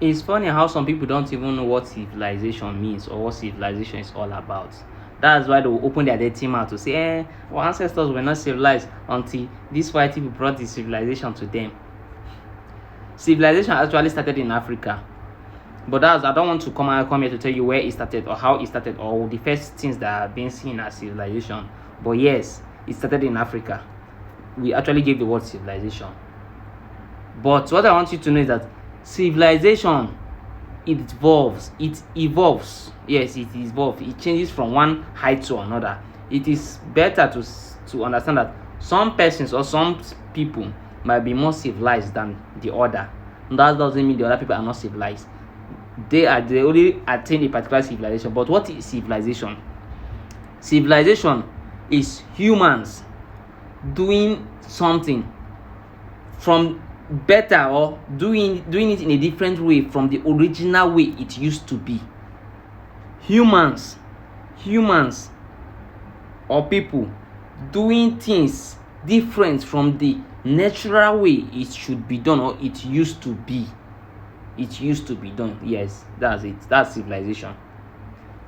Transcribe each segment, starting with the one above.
It's funny how some people don't even know what civilization means or what civilization is all about. That's why they will open their dirty mouth to say, our ancestors were not civilized until these white people brought the civilization to them. Civilization actually started in Africa. But I don't want to come here to tell you where it started or how it started or the first things that are being seen as civilization. But yes, it started in Africa. We actually gave the word civilization. But what I want you to know is that civilization, it evolves. Yes, it evolves. It changes from one height to another. It is better to understand that some persons or some people might be more civilized than the other. That doesn't mean the other people are not civilized. They only attain a particular civilization. But what is civilization? Civilization is humans doing something from better or doing it in a different way from the original way it used to be. Humans or people doing things different from the natural way it should be done or it used to be. Yes, that's it. That's civilization.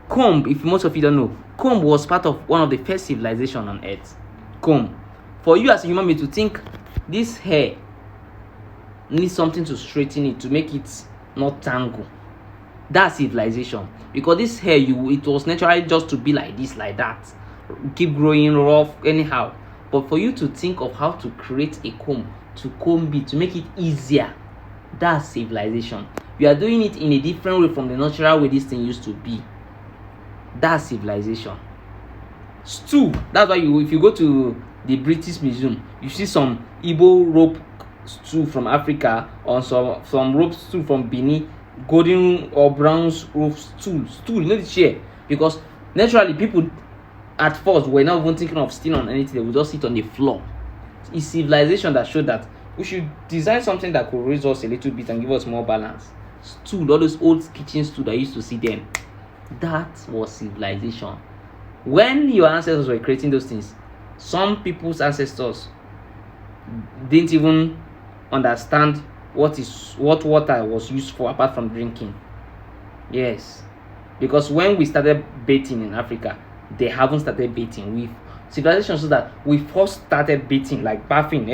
Comb, if most of you don't know, comb was part of one of the first civilization on earth. Comb. For you as a human being to think this hair needs something to straighten it, to make it not tangle. That's civilization. Because this hair, it was naturally just to be like this, like that. Keep growing rough, anyhow. But for you to think of how to create a comb, to comb it, to make it easier, that's civilization. You are doing it in a different way from the natural way this thing used to be. That's civilization. Stool. That's why if you go to the British Museum, you see some Igbo rope stool from Africa or some rope stool from Benin, golden or brown rope stool, not the chair. Because naturally people at first were not even thinking of sitting on anything, they would just sit on the floor. It's civilization that showed that we should design something that could raise us a little bit and give us more balance. Stool, all those old kitchen stool that I used to see them, that was civilization. When your ancestors were creating those things, some people's ancestors didn't even understand what water was used for apart from drinking. Yes, because when we started bathing in Africa, they haven't started bathing. Civilization shows that we first started bathing, like bathing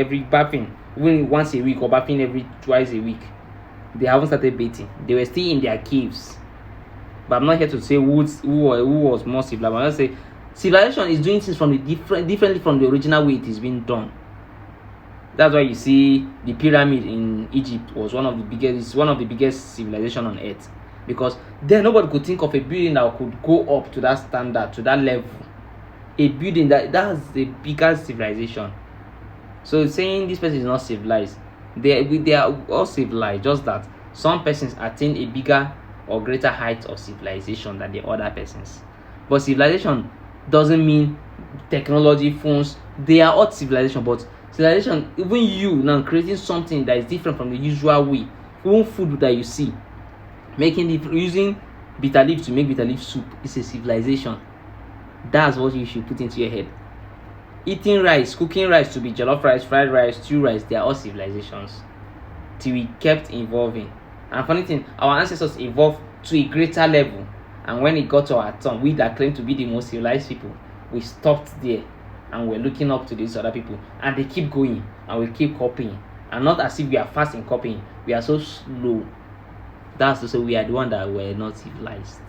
even once a week or bathing every twice a week. They haven't started bathing. They were still in their caves. But I'm not here to say who was more civilized. I'm going to say civilization is doing things from differently from the original way it is being done. That's why you see the pyramid in Egypt was one of the biggest civilization on earth. Because then nobody could think of a building that could go up to that standard, to that level. A building that's the biggest civilization. So saying this person is not civilized, they are all civilized, just that some persons attain a bigger or greater height of civilization than the other persons. But civilization doesn't mean technology, phones. They are all civilization, but civilization, even you now creating something that is different from the usual way, even food that you see, using bitter leaf to make bitter leaf soup is a civilization. That's what you should put into your head. Eating rice, cooking rice to be jollof rice, fried rice, stew rice, they are all civilizations. Till we kept evolving. And funny thing, our ancestors evolved to a greater level. And when it got to our turn, we that claim to be the most civilized people, we stopped there and we're looking up to these other people. And they keep going and we keep copying. And not as if we are fast in copying, we are so slow. That's to say we are the one that were not civilized.